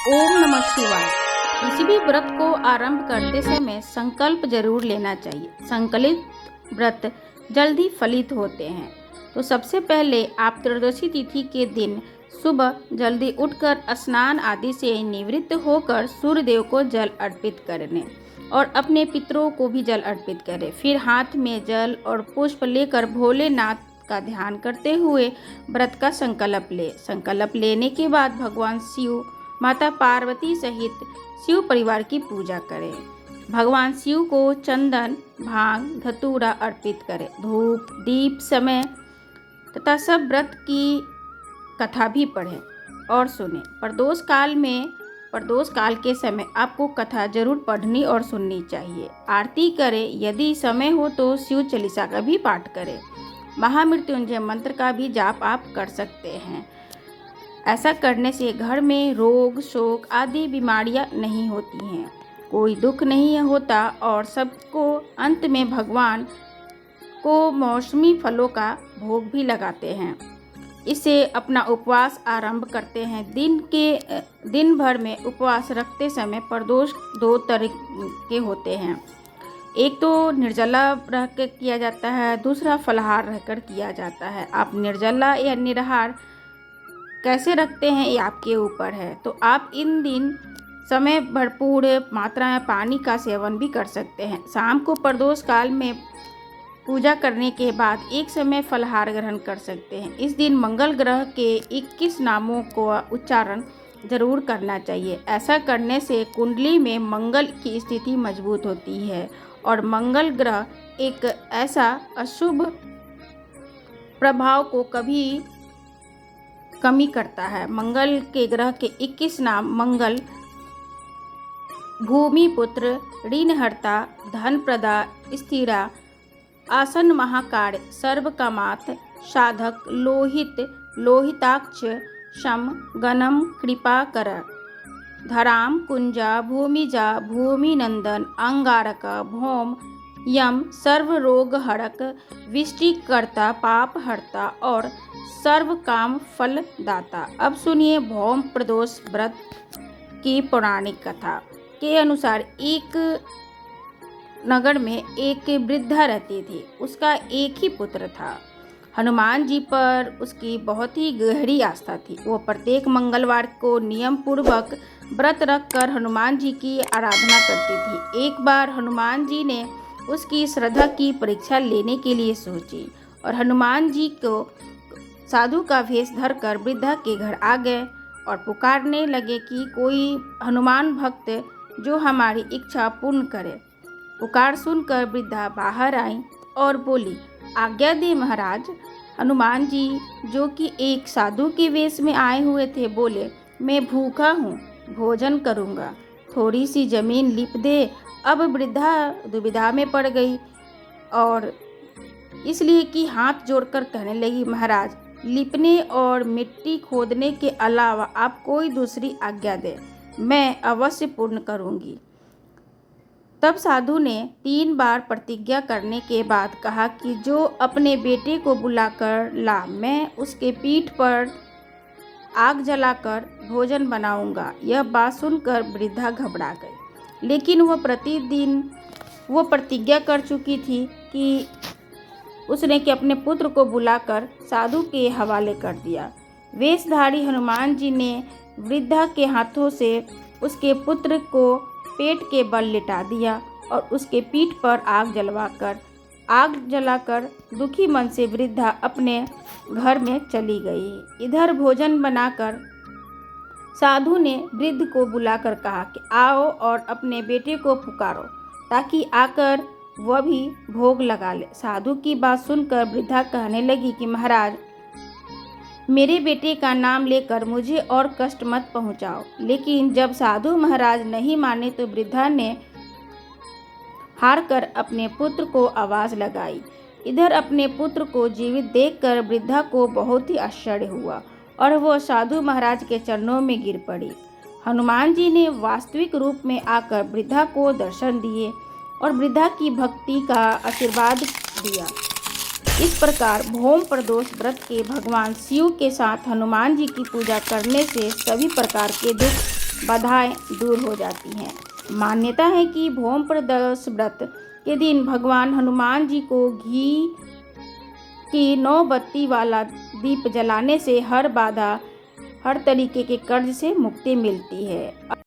ओम नमः शिवाय। किसी भी व्रत को आरंभ करते समय संकल्प जरूर लेना चाहिए। संकलित व्रत जल्दी फलित होते हैं। तो सबसे पहले आप त्रयोदशी तिथि के दिन सुबह जल्दी उठकर स्नान आदि से निवृत्त होकर सूर्य देव को जल अर्पित करने और अपने पितरों को भी जल अर्पित करें। फिर हाथ में जल और पुष्प लेकर भोलेनाथ का ध्यान करते हुए व्रत का संकल्प ले। संकल्प लेने के बाद भगवान शिव, माता पार्वती सहित शिव परिवार की पूजा करें। भगवान शिव को चंदन, भांग, धतूरा अर्पित करें। धूप, दीप समय तथा सब व्रत की कथा भी पढ़ें और सुनें। प्रदोष काल के समय आपको कथा जरूर पढ़नी और सुननी चाहिए। आरती करें। यदि समय हो तो शिव चालीसा का भी पाठ करें। महामृत्युंजय मंत्र का भी जाप आप कर सकते हैं। ऐसा करने से घर में रोग, शोक आदि बीमारियां नहीं होती हैं, कोई दुख नहीं होता और सबको अंत में भगवान को मौसमी फलों का भोग भी लगाते हैं। इससे अपना उपवास आरंभ करते हैं। दिन भर में उपवास रखते समय प्रदोष दो तरह के होते हैं। एक तो निर्जला रहकर किया जाता है, दूसरा फलाहार रहकर किया जाता है। आप निर्जला या निराहार कैसे रखते हैं ये आपके ऊपर है। तो आप इन दिन समय भरपूर मात्रा में पानी का सेवन भी कर सकते हैं। शाम को प्रदोष काल में पूजा करने के बाद एक समय फलाहार ग्रहण कर सकते हैं। इस दिन मंगल ग्रह के 21 नामों को उच्चारण जरूर करना चाहिए। ऐसा करने से कुंडली में मंगल की स्थिति मजबूत होती है और मंगल ग्रह एक ऐसा अशुभ प्रभाव को कमी करता है। मंगल के ग्रह के 21 नाम मंगल, भूमिपुत्र, ऋणहर्ता, धनप्रदा, स्थिरा, आसन महाकार्य, सर्वकामात, साधक, लोहित, लोहिताक्ष, शम, गणम, कृपाकर, धराम, कुंजा, भूमिजा, भूमिनंदन, अंगारक, भौम, यम, सर्व रोग हरक, विष्टिकर्ता, पाप हरता और सर्व काम फल दाता। अब सुनिए भौम प्रदोष व्रत की पौराणिक कथा के अनुसार एक नगर में एक वृद्धा रहती थी। उसका एक ही पुत्र था। हनुमान जी पर उसकी बहुत ही गहरी आस्था थी। वो प्रत्येक मंगलवार को नियम पूर्वक व्रत रखकर हनुमान जी की आराधना करती थी। एक बार हनुमान जी ने उसकी श्रद्धा की परीक्षा लेने के लिए सोची और हनुमान जी को साधु का वेश धरकर वृद्धा के घर आ गए और पुकारने लगे कि कोई हनुमान भक्त जो हमारी इच्छा पूर्ण करे। पुकार सुनकर वृद्धा बाहर आई और बोली, आज्ञा दे महाराज। हनुमान जी जो कि एक साधु के वेश में आए हुए थे बोले, मैं भूखा हूँ, भोजन करूँगा, थोड़ी सी जमीन लिप दे। अब वृद्धा दुविधा में पड़ गई और इसलिए कि हाथ जोड़कर कहने लगी, महाराज लिपने और मिट्टी खोदने के अलावा आप कोई दूसरी आज्ञा दें, मैं अवश्य पूर्ण करूँगी। तब साधु ने 3 बार प्रतिज्ञा करने के बाद कहा कि जो अपने बेटे को बुलाकर ला, मैं उसके पीठ पर आग जलाकर भोजन बनाऊंगा। यह बात सुनकर वृद्धा घबरा गई, लेकिन वो प्रतिज्ञा कर चुकी थी कि उसने अपने पुत्र को बुलाकर साधु के हवाले कर दिया। वेशधारी हनुमान जी ने वृद्धा के हाथों से उसके पुत्र को पेट के बल लिटा दिया और उसके पीठ पर आग जलाकर दुखी मन से वृद्धा अपने घर में चली गई। इधर भोजन बनाकर साधु ने वृद्ध को बुलाकर कहा कि आओ और अपने बेटे को पुकारो ताकि आकर वह भी भोग लगा ले। साधु की बात सुनकर वृद्धा कहने लगी कि महाराज मेरे बेटे का नाम लेकर मुझे और कष्ट मत पहुंचाओ। लेकिन जब साधु महाराज नहीं माने तो वृद्धा ने हार कर अपने पुत्र को आवाज लगाई। इधर अपने पुत्र को जीवित देखकर वृद्धा को बहुत ही आश्चर्य हुआ और वह साधु महाराज के चरणों में गिर पड़ी। हनुमान जी ने वास्तविक रूप में आकर वृद्धा को दर्शन दिए और वृद्धा की भक्ति का आशीर्वाद दिया। इस प्रकार भौम प्रदोष व्रत के भगवान शिव के साथ हनुमान जी की पूजा करने से सभी प्रकार के दुख बाधाएं दूर हो जाती हैं। मान्यता है कि भोम प्रदोष व्रत के दिन भगवान हनुमान जी को घी की 9 बत्ती वाला दीप जलाने से हर बाधा, हर तरीके के कर्ज से मुक्ति मिलती है।